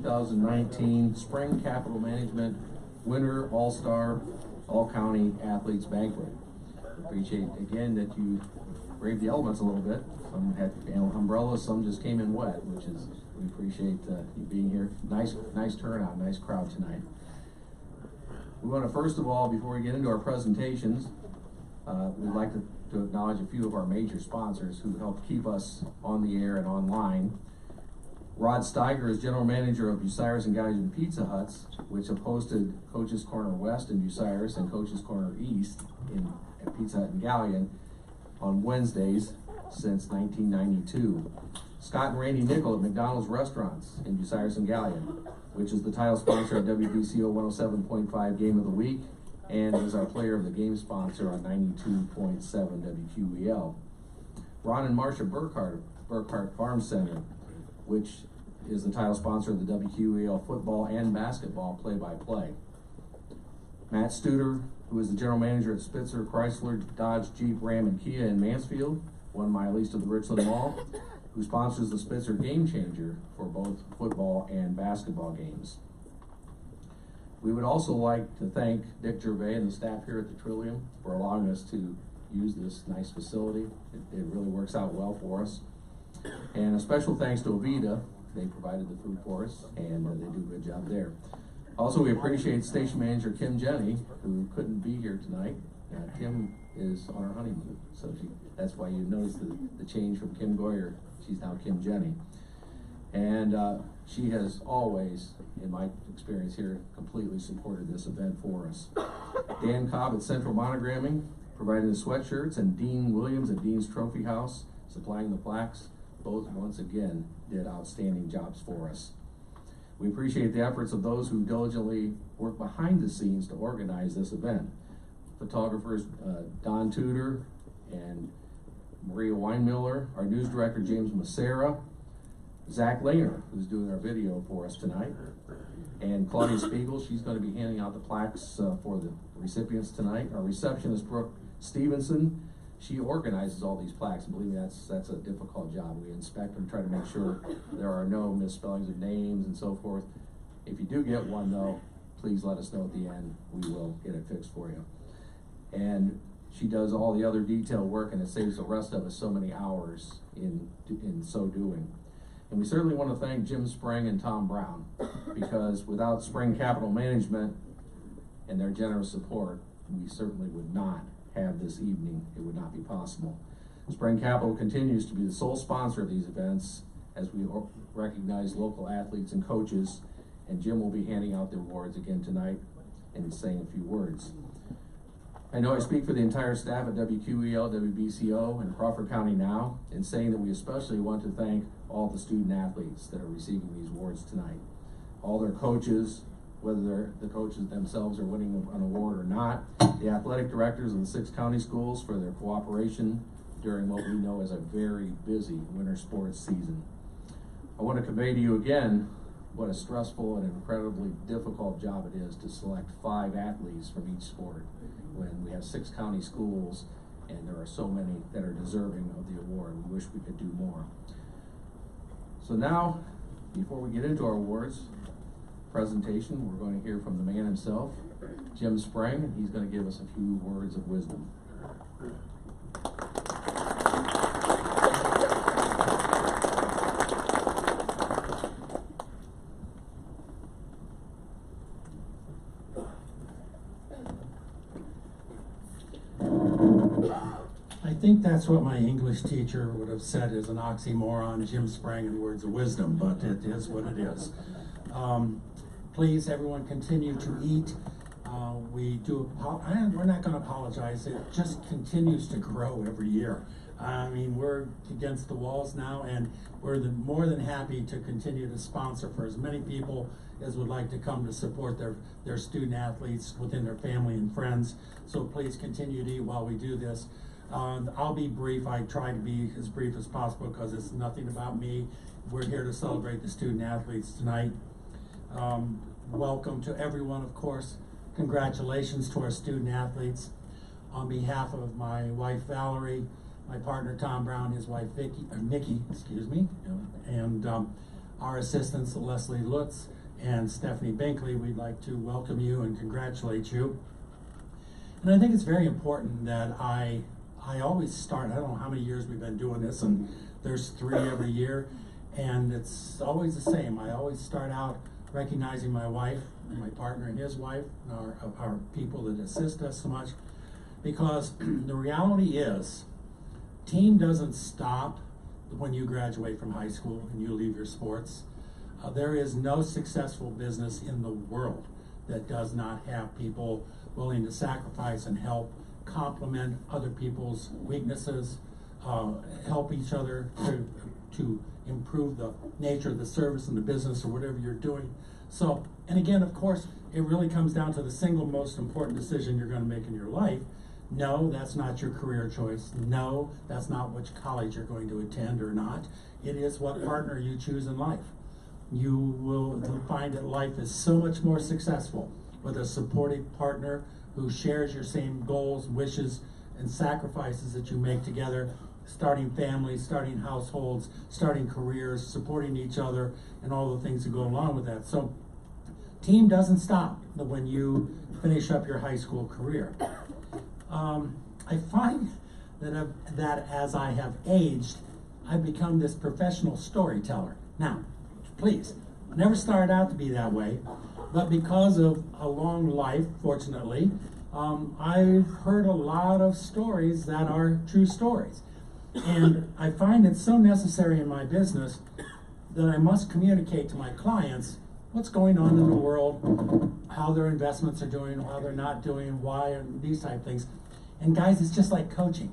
2019 Spreng Capital Management Winter All-Star All-County Athletes Banquet. Appreciate again that you braved the elements a little bit. Some had umbrellas, some just came in wet, which is, we appreciate you being here. Nice turnout, nice crowd tonight. We want to first of all, before we get into our presentations, we'd like to acknowledge a few of our major sponsors who helped keep us on the air and online. Rod Steiger is general manager of Bucyrus and Gallien Pizza Huts, which have hosted Coach's Corner West in Bucyrus and Coach's Corner East at Pizza Hut in Gallien on Wednesdays since 1992. Scott and Randy Nickel at McDonald's Restaurants in Bucyrus and Gallien, which is the title sponsor of WBCO 107.5 Game of the Week and is our player of the game sponsor on 92.7 WQEL. Ron and Marcia Burkhart Farm Center, which is the title sponsor of the WQEL football and basketball play-by-play. Matt Studer, who is the general manager at Spitzer, Chrysler, Dodge, Jeep, Ram, and Kia in Mansfield, 1 mile east of the Richland Mall, who sponsors the Spitzer Game Changer for both football and basketball games. We would also like to thank Dick Gervais and the staff here at the Trillium for allowing us to use this nice facility. It really works out well for us. And a special thanks to Avita. They provided the food for us, and they do a good job there. Also, we appreciate station manager Kim Jenny, who couldn't be here tonight. Kim is on her honeymoon, so that's why you notice the change from Kim Goyer. She's now Kim Jenny. And she has always, in my experience here, completely supported this event for us. Dan Cobb at Central Monogramming, providing the sweatshirts, and Dean Williams at Dean's Trophy House, supplying the plaques. Both, once again, did outstanding jobs for us. We appreciate the efforts of those who diligently work behind the scenes to organize this event. Photographers Don Tudor and Maria Weinmiller, our news director James Macera, Zach Lehner, who's doing our video for us tonight, and Claudia Spiegel. She's going to be handing out the plaques for the recipients tonight. Our receptionist Brooke Stevenson, she organizes all these plaques, and believe me, that's a difficult job. We inspect them, try to make sure there are no misspellings of names and so forth. If you do get one, though, please let us know at the end. We will get it fixed for you. And she does all the other detail work, and it saves the rest of us so many hours in so doing. And we certainly want to thank Jim Spreng and Tom Brown, because without Spreng Capital Management and their generous support, we certainly would not have this evening. It would not be possible. Spreng Capital continues to be the sole sponsor of these events as we recognize local athletes and coaches, and Jim will be handing out the awards again tonight and saying a few words. I know I speak for the entire staff at WQEL, WBCO, and Crawford County now in saying that we especially want to thank all the student athletes that are receiving these awards tonight. All their coaches, whether the coaches themselves are winning an award or not, the athletic directors of the 6 county schools for their cooperation during what we know as a very busy winter sports season. I want to convey to you again what a stressful and incredibly difficult job it is to select 5 athletes from each sport when we have 6 county schools and there are so many that are deserving of the award. We wish we could do more. So now, before we get into our awards presentation, we're going to hear from the man himself, Jim Spreng, and he's going to give us a few words of wisdom. I think that's what my English teacher would have said is an oxymoron, Jim Spreng and words of wisdom, but it is what it is. Please, everyone, continue to eat. We're not going to apologize. It just continues to grow every year. I mean, we're against the walls now, and we're more than happy to continue to sponsor for as many people as would like to come to support their student athletes within their family and friends. So please continue to eat while we do this. I'll be brief. I try to be as brief as possible because it's nothing about me. We're here to celebrate the student athletes tonight. Welcome to everyone, of course. Congratulations to our student athletes. On behalf of my wife Valerie, my partner Tom Brown, his wife Nikki, and our assistants, Leslie Lutz and Stephanie Binkley, we'd like to welcome you and congratulate you. And I think it's very important that I always start, I don't know how many years we've been doing this, and there's 3 every year, and it's always the same. I always start out recognizing my wife, and my partner and his wife, our people that assist us so much, because the reality is, team doesn't stop when you graduate from high school and you leave your sports. There is no successful business in the world that does not have people willing to sacrifice and help complement other people's weaknesses, help each other to improve the nature of the service and the business or whatever you're doing. So, and again, of course, it really comes down to the single most important decision you're going to make in your life. No, that's not your career choice. No, that's not which college you're going to attend or not. It is what partner you choose in life. You will find that life is so much more successful with a supportive partner who shares your same goals, wishes, and sacrifices that you make together, starting families, starting households, starting careers, supporting each other, and all the things that go along with that. So, team doesn't stop when you finish up your high school career. I find that as I have aged, I've become this professional storyteller. Now, please, I never started out to be that way, but because of a long life, fortunately, I've heard a lot of stories that are true stories. And I find it so necessary in my business that I must communicate to my clients what's going on in the world, how their investments are doing, how they're not doing, why, and these type of things. And guys, it's just like coaching.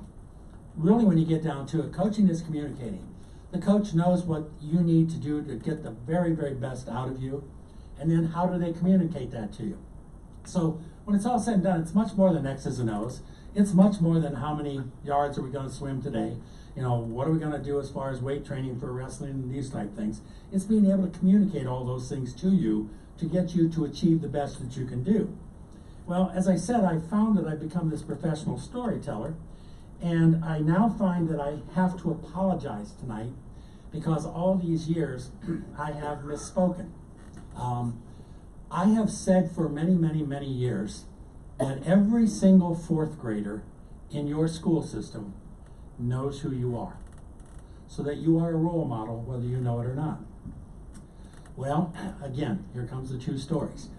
Really, when you get down to it, coaching is communicating. The coach knows what you need to do to get the very, very best out of you, and then how do they communicate that to you? So when it's all said and done, it's much more than X's and O's. It's much more than how many yards are we going to swim today. You know, what are we going to do as far as weight training for wrestling and these type things. It's being able to communicate all those things to you to get you to achieve the best that you can do. Well, as I said, I found that I've become this professional storyteller, and I now find that I have to apologize tonight because all these years I have misspoken. I have said for many, many, many years that every single 4th grader in your school system knows who you are, so that you are a role model whether you know it or not. Well, again, here comes the 2 stories.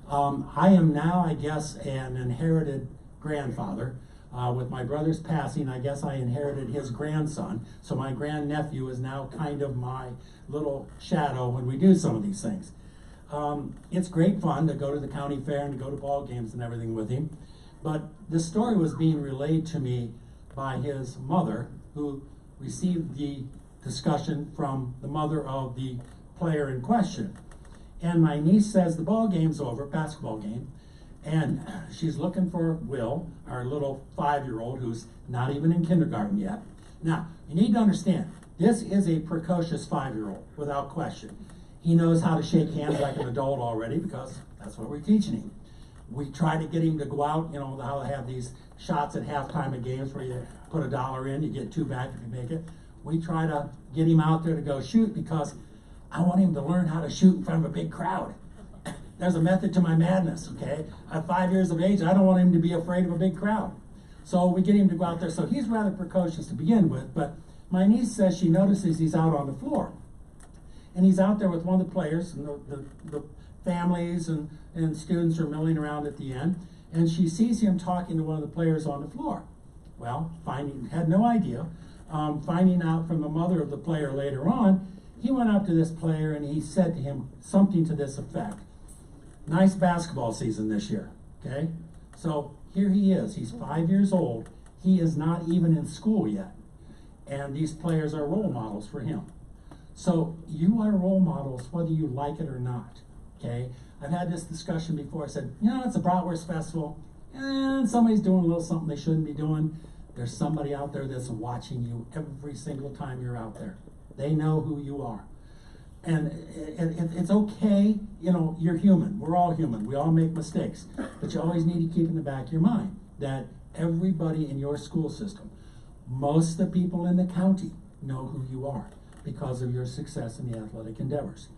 I am now, I guess, an inherited grandfather. With my brother's passing, I guess I inherited his grandson, so my grandnephew is now kind of my little shadow when we do some of these things. It's great fun to go to the county fair and to go to ball games and everything with him, but the story was being relayed to me by his mother, who received the discussion from the mother of the player in question. And my niece says the ball game's over, basketball game, and she's looking for Will, our little 5-year-old who's not even in kindergarten yet. Now, you need to understand, this is a precocious 5-year-old, without question. He knows how to shake hands like an adult already because that's what we're teaching him. We try to get him to go out, you know, how they have these shots at halftime of games where you put $1 in, you get 2 back if you make it. We try to get him out there to go shoot because I want him to learn how to shoot in front of a big crowd. There's a method to my madness, okay? At 5 years of age, I don't want him to be afraid of a big crowd. So we get him to go out there. So he's rather precocious to begin with, but my niece says she notices he's out on the floor. And he's out there with one of the players, and the families and students are milling around at the end, and she sees him talking to one of the players on the floor. Well, had no idea, finding out from the mother of the player later on, he went up to this player and he said to him something to this effect. Nice basketball season this year, okay? So here he is, he's 5 years old, he is not even in school yet, and these players are role models for him. So you are role models whether you like it or not, okay? I've had this discussion before. I said, you know, it's a bratwurst festival, and somebody's doing a little something they shouldn't be doing. There's somebody out there that's watching you every single time you're out there. They know who you are. And it's okay, you know, you're human. We're all human. We all make mistakes. But you always need to keep in the back of your mind that everybody in your school system, most of the people in the county know who you are. because of your success in the athletic endeavors.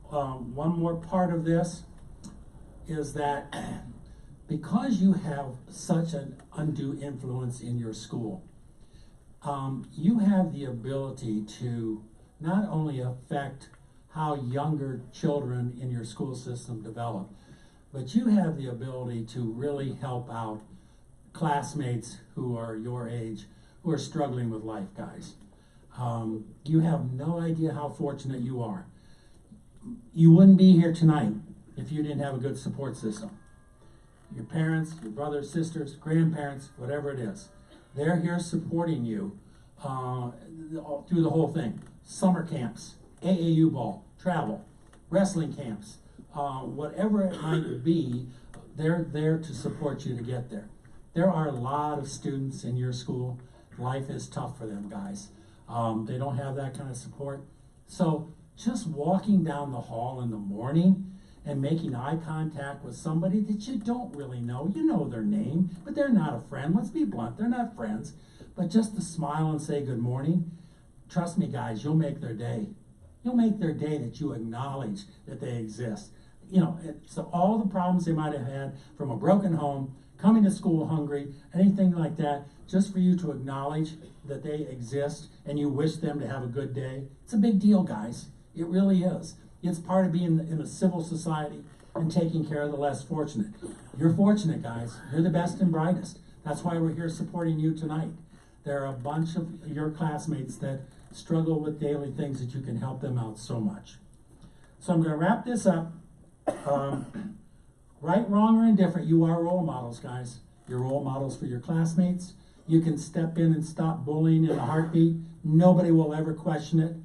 One more part of this is that because you have such an undue influence in your school, you have the ability to not only affect how younger children in your school system develop, but you have the ability to really help out classmates who are your age, who are struggling with life, guys. You have no idea how fortunate you are. You wouldn't be here tonight if you didn't have a good support system. Your parents, your brothers, sisters, grandparents, whatever it is, they're here supporting you through the whole thing. Summer camps, AAU ball, travel, wrestling camps, whatever it might be, they're there to support you to get there. There are a lot of students in your school. Life is tough for them, guys. They don't have that kind of support. So just walking down the hall in the morning and making eye contact with somebody that you don't really know. You know their name, but they're not a friend. Let's be blunt, they're not friends. But just to smile and say good morning, trust me, guys, you'll make their day. You'll make their day that you acknowledge that they exist. You know, so all the problems they might have had from a broken home, coming to school hungry, anything like that, just for you to acknowledge that they exist and you wish them to have a good day, it's a big deal, guys. It really is. It's part of being in a civil society and taking care of the less fortunate. You're fortunate, guys. You're the best and brightest. That's why we're here supporting you tonight. There are a bunch of your classmates that struggle with daily things that you can help them out so much. So I'm going to wrap this up. Right, wrong, or indifferent, you are role models, guys. You're role models for your classmates. You can step in and stop bullying in a heartbeat. Nobody will ever question it.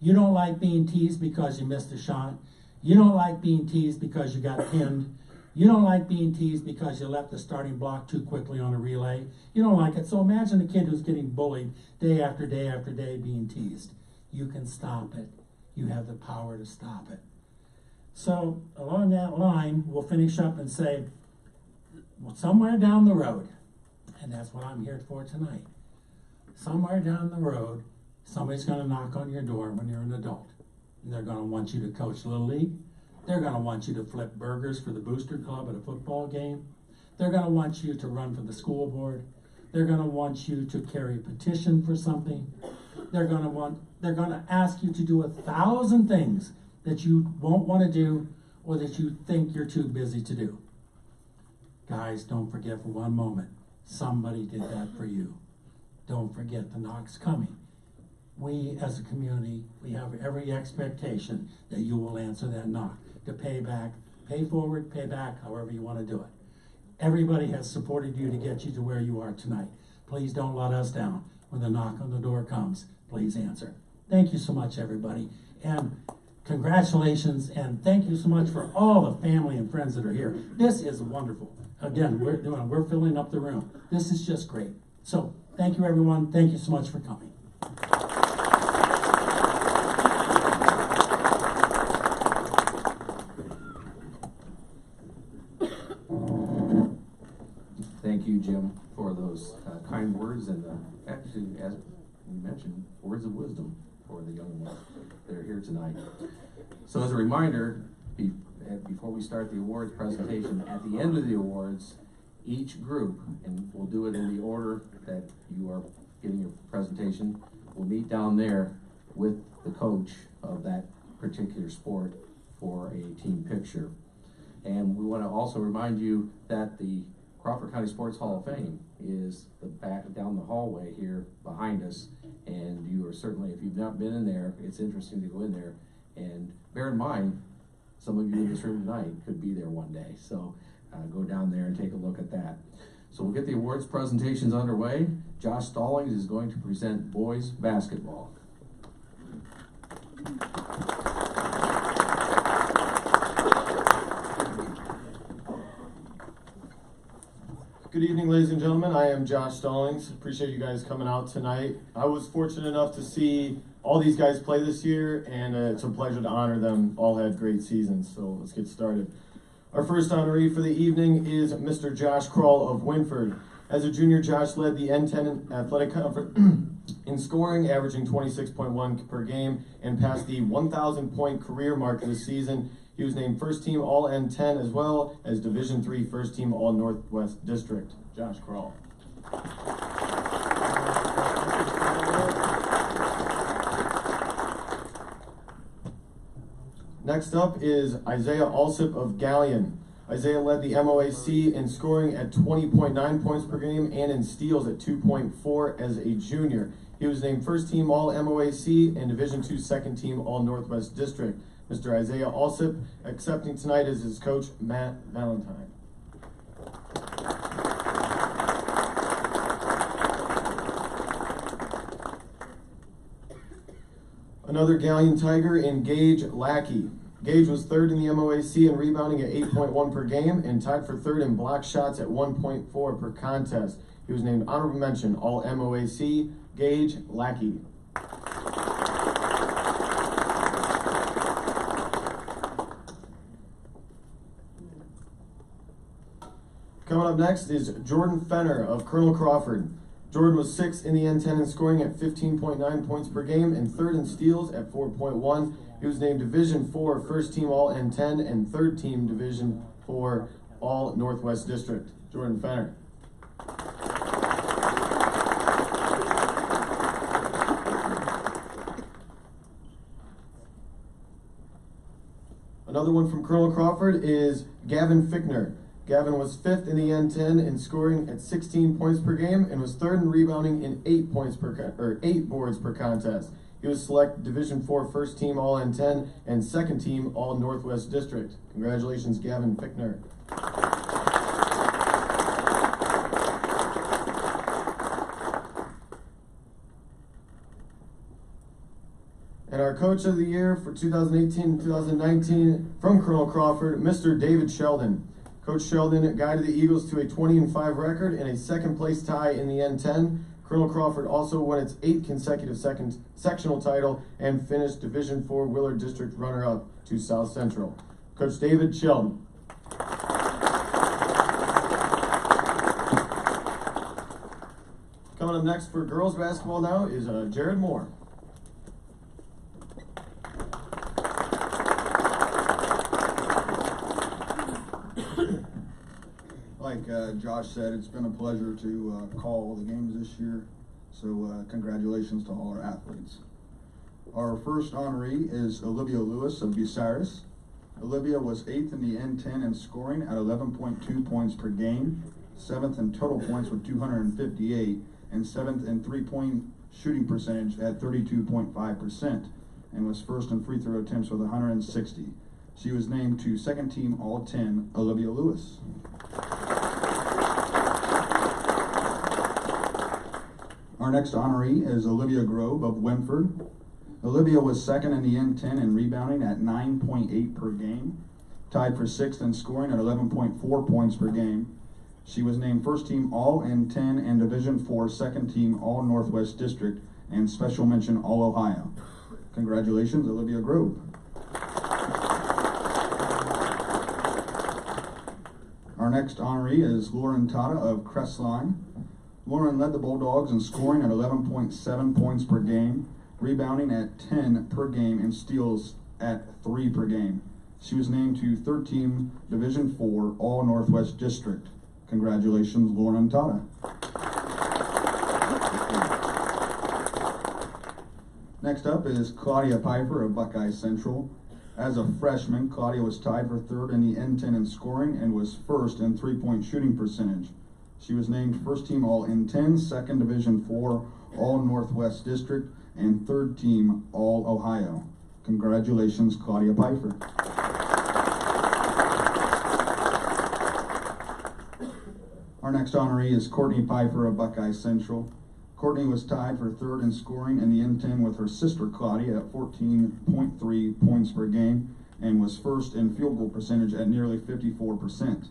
You don't like being teased because you missed a shot. You don't like being teased because you got pinned. You don't like being teased because you left the starting block too quickly on a relay. You don't like it. So imagine a kid who's getting bullied day after day after day being teased. You can stop it. You have the power to stop it. So along that line, we'll finish up and say, well, somewhere down the road, and that's what I'm here for tonight, somewhere down the road, somebody's going to knock on your door when you're an adult. And they're going to want you to coach Little League. They're going to want you to flip burgers for the Booster Club at a football game. They're going to want you to run for the school board. They're going to want you to carry a petition for something. They're going to ask you to do 1,000 things that you won't want to do or that you think you're too busy to do. Guys, don't forget for one moment, somebody did that for you. Don't forget the knock's coming. We as a community, we have every expectation that you will answer that knock, to pay back, pay forward, pay back, however you want to do it. Everybody has supported you to get you to where you are tonight. Please don't let us down. When the knock on the door comes, please answer. Thank you so much, everybody. And congratulations, and thank you so much for all the family and friends that are here. This is wonderful. Again, we're filling up the room. This is just great. So thank you, everyone. Thank you so much for coming. Thank you, Jim, for those kind words and actually, as we mentioned, words of wisdom for the young ones that are here tonight. So as a reminder, before we start the awards presentation, at the end of the awards, each group, and we'll do it in the order that you are giving your presentation, will meet down there with the coach of that particular sport for a team picture. And we want to also remind you that the Crawford County Sports Hall of Fame is down the hallway here behind us, and you are certainly, if you've not been in there, it's interesting to go in there. And bear in mind, some of you in this room tonight could be there one day, so go down there and take a look at that. So we'll get the awards presentations underway. Josh Stallings is going to present boys basketball. Good evening, ladies and gentlemen. I am Josh Stallings. Appreciate you guys coming out tonight. I was fortunate enough to see all these guys play this year, and it's a pleasure to honor them. All had great seasons, so let's get started. Our first honoree for the evening is Mr. Josh Kroll of Winford. As a junior, Josh led the N10 Athletic Conference In scoring, averaging 26.1 per game and passed the 1,000 point career mark this season. He was named first team All N10 as well as Division III first team All Northwest District. Josh Kroll. Next up is Isaiah Alsip of Galleon. Isaiah led the MOAC in scoring at 20.9 points per game and in steals at 2.4 as a junior. He was named first team All MOAC and Division II second team All Northwest District. Mr. Isaiah Alsip accepting tonight is his coach, Matt Valentine. Another Galleon Tiger in Gage Lackey. Gage was third in the MOAC in rebounding at 8.1 per game and tied for third in block shots at 1.4 per contest. He was named honorable mention All MOAC, Gage Lackey. Coming up next is Jordan Fenner of Colonel Crawford. Jordan was sixth in the N10 in scoring at 15.9 points per game and third in steals at 4.1. He was named Division IV first team All N10 and third team Division IV All Northwest District. Jordan Fenner. Another one from Colonel Crawford is Gavin Fickner. Gavin was fifth in the N10 in scoring at 16 points per game and was third in rebounding in 8 boards per contest. He was selected Division IV first team All N10 and second team All Northwest District. Congratulations, Gavin Fickner. And our Coach of the Year for 2018 and 2019 from Colonel Crawford, Mr. David Sheldon. Coach Sheldon guided the Eagles to a 20-5 record and a second place tie in the N10. Colonel Crawford also won its 8th consecutive sectional title and finished Division IV Willard District runner-up to South Central. Coach David Sheldon. Coming up next for girls basketball now is Jared Moore. Like Josh said, it's been a pleasure to call all the games this year, so congratulations to all our athletes. Our first honoree is Olivia Lewis of Bucyrus. Olivia was 8th in the N10 in scoring at 11.2 points per game, 7th in total points with 258, and 7th in three-point shooting percentage at 32.5%, and was first in free throw attempts with 160. She was named to second team All-10 Olivia Lewis. Our next honoree is Olivia Grove of Wynford. Olivia was second in the N10 in rebounding at 9.8 per game, tied for 6th in scoring at 11.4 points per game. She was named first team All N10 and Division IV second team All Northwest District and special mention All Ohio. Congratulations, Olivia Grove. Our next honoree is Lauren Tata of Crestline. Lauren led the Bulldogs in scoring at 11.7 points per game, rebounding at 10 per game, and steals at 3 per game. She was named to third team Division IV All Northwest District. Congratulations, Lauren Tata. Next up is Claudia Piper of Buckeye Central. As a freshman, Claudia was tied for third in the N10 in scoring and was first in three-point shooting percentage. She was named first team All N10, second Division IV All Northwest District, and third team All Ohio. Congratulations, Claudia Piper. Our next honoree is Courtney Piper of Buckeye Central. Courtney was tied for third in scoring in the N10 with her sister Claudia at 14.3 points per game and was first in field goal percentage at nearly 54%.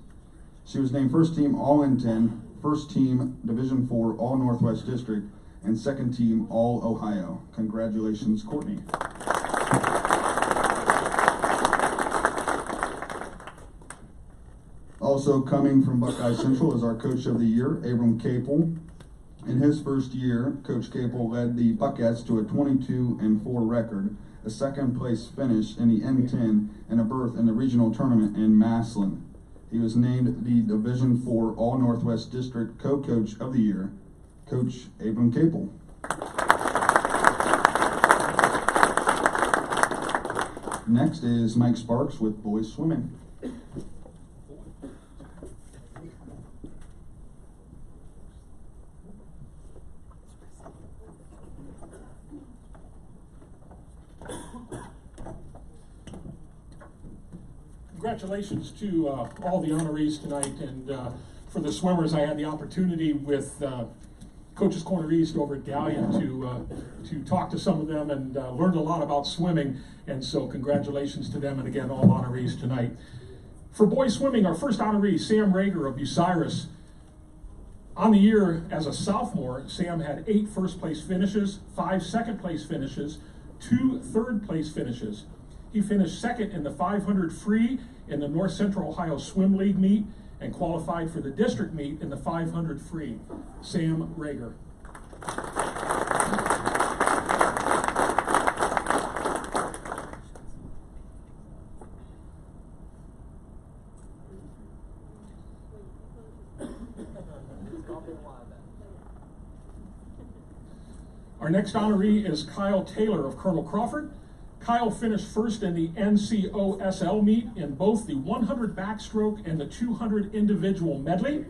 She was named first team All N10, first team Division IV All Northwest District, and second team All Ohio. Congratulations, Courtney. Also coming from Buckeye Central is our Coach of the Year, Abram Capel. In his first year, Coach Capel led the Buckettes to a 22-4 record, a second place finish in the N10, and a berth in the regional tournament in Massillon. He was named the Division IV All-Northwest District Co-Coach of the Year. Coach Abram Capel. Next is Mike Sparks with boys swimming. Congratulations to all the honorees tonight, and for the swimmers, I had the opportunity with Coach's Corner East over at Galleon to talk to some of them and learned a lot about swimming, and so congratulations to them, and again, all honorees tonight. For boys swimming, our first honoree, Sam Rager of Bucyrus. On the year as a sophomore, Sam had 8 first-place finishes, 5 second-place finishes, 2 third-place finishes. He finished second in the 500 free in the North Central Ohio Swim League meet and qualified for the district meet in the 500 free. Sam Rager. Our next honoree is Kyle Taylor of Colonel Crawford. Kyle finished first in the NCOSL meet in both the 100 backstroke and the 200 individual medley.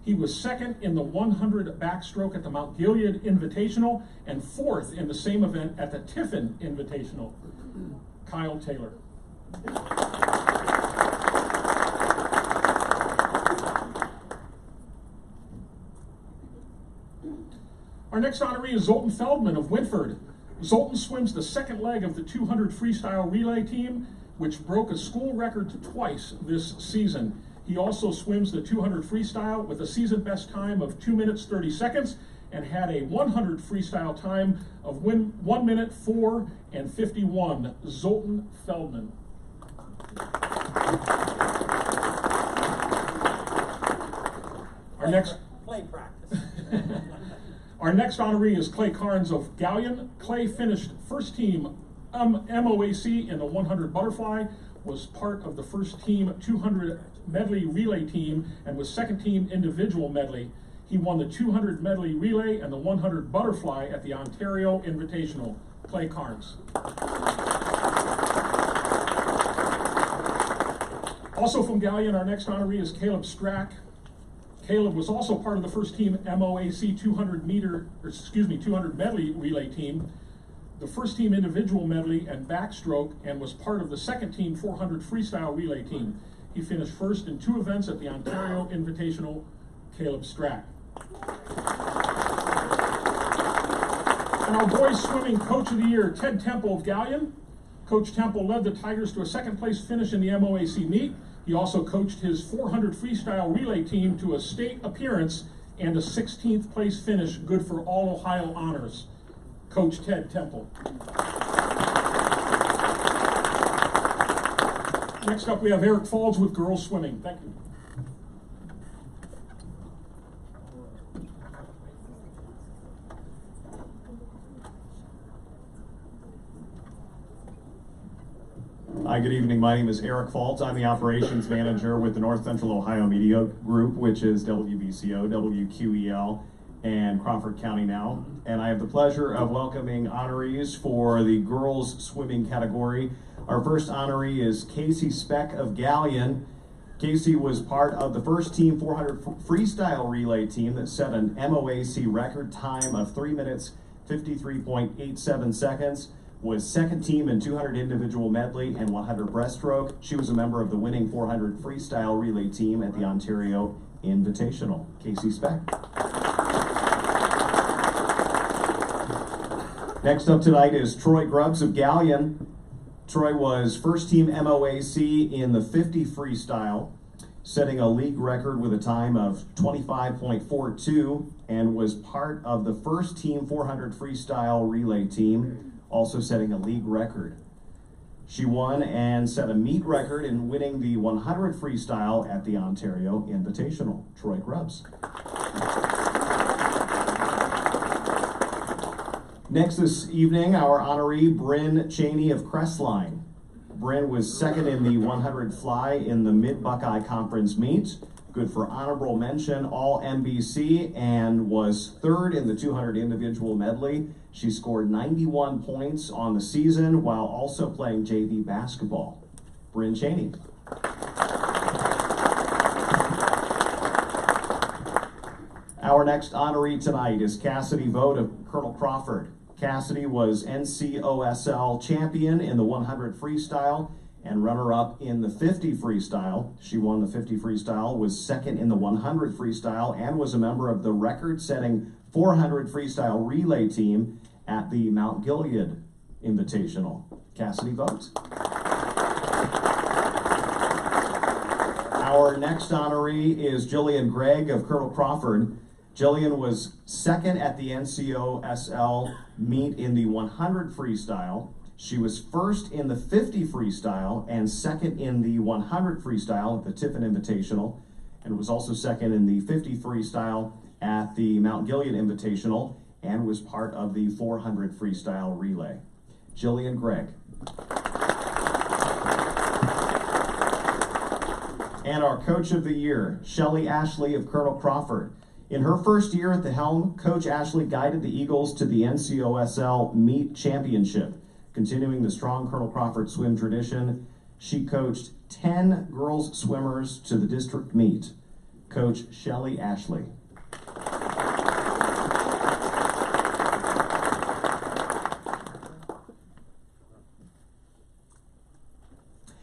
He was second in the 100 backstroke at the Mount Gilead Invitational and 4th in the same event at the Tiffin Invitational. Kyle Taylor. Our next honoree is Zoltan Feldman of Wintford. Zoltan swims the second leg of the 200 freestyle relay team, which broke a school record twice this season. He also swims the 200 freestyle with a season best time of 2 minutes 30 seconds and had a 100 freestyle time of 1 minute 4 and 51. Zoltan Feldman. Our next play practice. Our next honoree is Clay Carnes of Galleon. Clay finished first team MOAC in the 100 butterfly, was part of the first team 200 medley relay team, and was second team individual medley. He won the 200 medley relay and the 100 butterfly at the Ontario Invitational. Clay Carnes. Also from Galleon, our next honoree is Caleb Strack. Caleb was also part of the first team MOAC 200 medley relay team, the first team individual medley and backstroke, and was part of the second team 400 freestyle relay team. He finished first in 2 events at the Ontario Invitational. Caleb Strack. And our boys swimming coach of the year, Ted Temple of Galleon. Coach Temple led the Tigers to a second place finish in the MOAC meet. He also coached his 400 freestyle relay team to a state appearance and a 16th place finish, good for all Ohio honors. Coach Ted Temple. Next up, we have Eric Falls with girls swimming. Thank you. Hi, good evening. My name is Eric Falls. I'm the operations manager with the North Central Ohio Media Group, which is WBCO, WQEL, and Crawford County now. And I have the pleasure of welcoming honorees for the girls swimming category. Our first honoree is Casey Speck of Galleon. Casey was part of the first team 400 freestyle relay team that set an MOAC record time of 3 minutes 53.87 seconds. Was second team in 200 individual medley and 100 breaststroke. She was a member of the winning 400 freestyle relay team at the Ontario Invitational. Casey Speck. Next up tonight is Troy Grubbs of Galleon. Troy was first team MOAC in the 50 freestyle, setting a league record with a time of 25.42, and was part of the first team 400 freestyle relay team, also setting a league record. She won and set a meet record in winning the 100 freestyle at the Ontario Invitational. Troy Grubbs. Next this evening, our honoree, Bryn Cheney of Crestline. Bryn was second in the 100 fly in the Mid-Buckeye Conference meet. Good for honorable mention, all NBC, and was third in the 200 individual medley. She scored 91 points on the season while also playing JV basketball. Bryn Cheney. Our next honoree tonight is Cassidy Vogt of Colonel Crawford. Cassidy was NCOSL champion in the 100 freestyle and runner-up in the 50 freestyle. She won the 50 freestyle, was second in the 100 freestyle, and was a member of the record-setting 400 freestyle relay team at the Mount Gilead Invitational. Cassidy Vogt. Our next honoree is Jillian Gregg of Colonel Crawford. Jillian was second at the NCOSL meet in the 100 freestyle. She was first in the 50 freestyle and second in the 100 freestyle at the Tiffin Invitational, and was also second in the 50 freestyle at the Mount Gilead Invitational, and was part of the 400 freestyle relay. Jillian Gregg. And our Coach of the Year, Shelly Ashley of Colonel Crawford. In her first year at the helm, Coach Ashley guided the Eagles to the NCOSL Meet Championship. Continuing the strong Colonel Crawford swim tradition, she coached 10 girls swimmers to the district meet. Coach Shelly Ashley.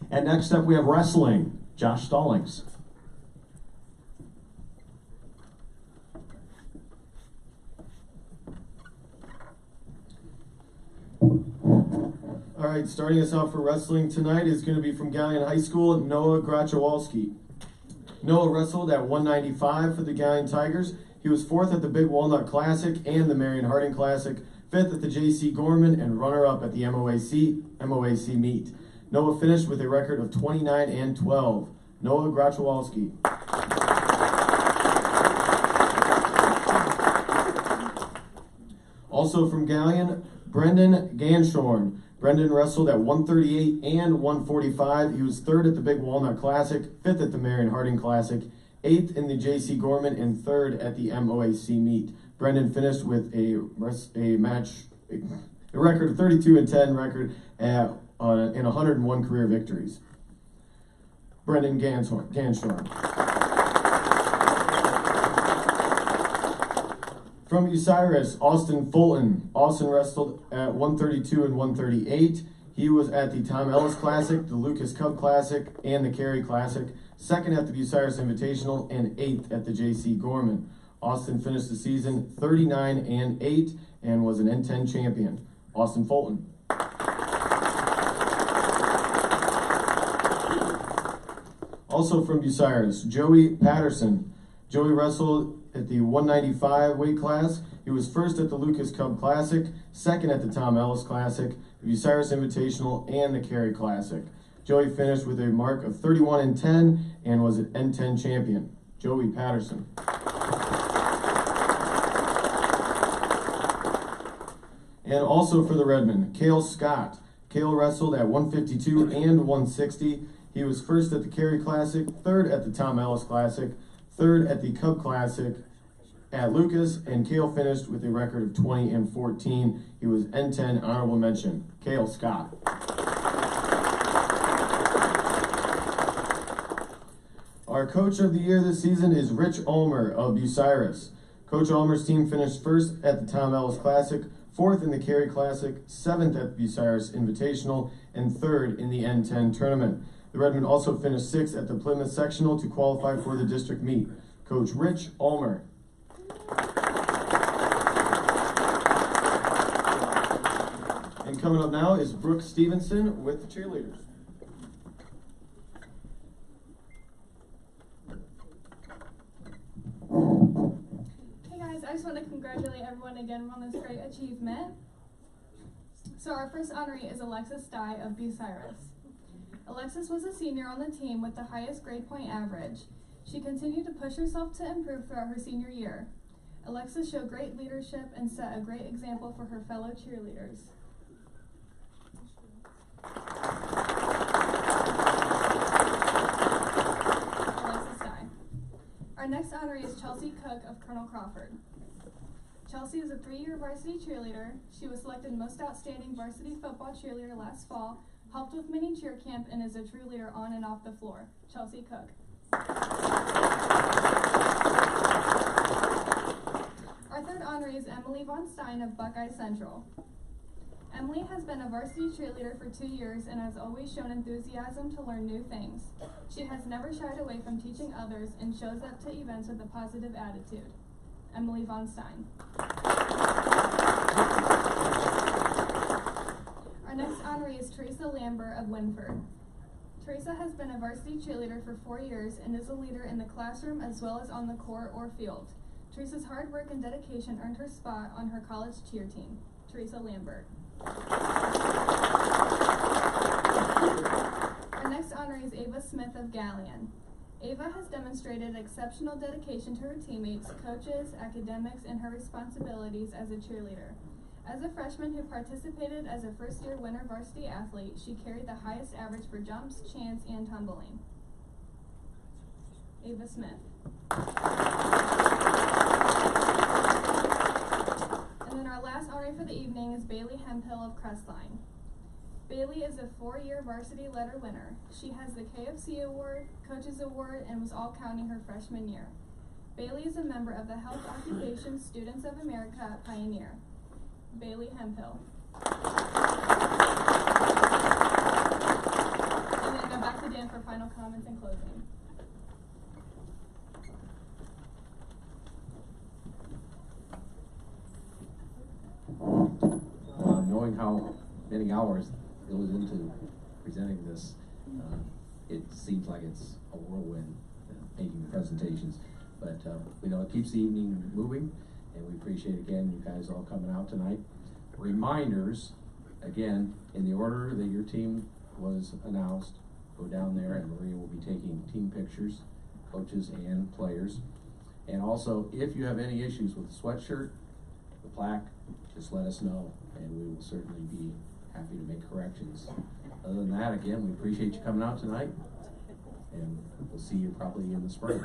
And next up we have wrestling, Josh Stallings. All right, starting us off for wrestling tonight is going to be from Galleon High School, Noah Grachowalski. Noah wrestled at 195 for the Galleon Tigers. He was fourth at the Big Walnut Classic and the Marion Harding Classic, fifth at the J.C. Gorman, and runner-up at the MOAC meet. Noah finished with a record of 29-12. Noah Grachowalski. Also from Galleon, Brendan Ganshorn. Brendan wrestled at 138 and 145. He was third at the Big Walnut Classic, fifth at the Marion Harding Classic, eighth in the J.C. Gorman, and third at the MOAC meet. Brendan finished with a record of 32-10 record in 101 career victories. Brendan Ganshorn. From Bucyrus, Austin Fulton. Austin wrestled at 132 and 138. He was at the Tom Ellis Classic, the Lucas Cup Classic, and the Cary Classic, second at the Bucyrus Invitational, and eighth at the J.C. Gorman. Austin finished the season 39-8 and was an N10 champion. Austin Fulton. Also from Bucyrus, Joey Patterson. Joey wrestled at the 195 weight class. He was first at the Lucas Cup Classic, second at the Tom Ellis Classic, the Bucyrus Invitational, and the Cary Classic. Joey finished with a mark of 31-10 and was an N10 champion. Joey Patterson. And also for the Redmen, Cale Scott. Cale wrestled at 152 and 160. He was first at the Cary Classic, third at the Tom Ellis Classic, third at the Cub Classic at Lucas, and Cale finished with a record of 20-14. He was N10 honorable mention. Cale Scott. Our Coach of the Year this season is Rich Ulmer of Bucyrus. Coach Ulmer's team finished first at the Tom Ellis Classic, fourth in the Cary Classic, seventh at the Bucyrus Invitational, and third in the N10 tournament. The Redmen also finished sixth at the Plymouth Sectional to qualify for the district meet. Coach Rich Ulmer. And coming up now is Brooke Stevenson with the cheerleaders. Hey guys, I just want to congratulate everyone again on this great achievement. So our first honoree is Alexis Dye of Bucyrus. Alexis was a senior on the team with the highest grade point average. She continued to push herself to improve throughout her senior year. Alexis showed great leadership and set a great example for her fellow cheerleaders. Alexis Dye. Our next honoree is Chelsea Cook of Colonel Crawford. Chelsea is a 3-year varsity cheerleader. She was selected most outstanding varsity football cheerleader last fall, helped with mini cheer camp, and is a true leader on and off the floor. Chelsea Cook. Our third honoree is Emily Von Stein of Buckeye Central. Emily has been a varsity cheerleader for 2 years and has always shown enthusiasm to learn new things. She has never shied away from teaching others and shows up to events with a positive attitude. Emily Von Stein. Our next honoree is Teresa Lambert of Winford. Teresa has been a varsity cheerleader for 4 years and is a leader in the classroom as well as on the court or field. Teresa's hard work and dedication earned her spot on her college cheer team. Teresa Lambert. Our next honoree is Ava Smith of Galleon. Ava has demonstrated exceptional dedication to her teammates, coaches, academics, and her responsibilities as a cheerleader. As a freshman who participated as a first-year winter varsity athlete, she carried the highest average for jumps, chants, and tumbling. Ava Smith. And then our last honoree for the evening is Bailey Hemphill of Crestline. Bailey is a 4-year varsity letter winner. She has the KFC Award, Coaches Award, and was all-county her freshman year. Bailey is a member of the Health Occupation Students of America Pioneer. Bailey Hemphill. And then go back to Dan for final comments and closing. Knowing how many hours goes into presenting this, it seems like it's a whirlwind making the presentations. But we know it keeps the evening moving, and we appreciate again you guys all coming out tonight. Reminders, again, in the order that your team was announced, go down there and Maria will be taking team pictures, coaches and players. And also, if you have any issues with the sweatshirt, the plaque, just let us know, and we will certainly be happy to make corrections. Other than that, again, we appreciate you coming out tonight, and we'll see you probably in the spring.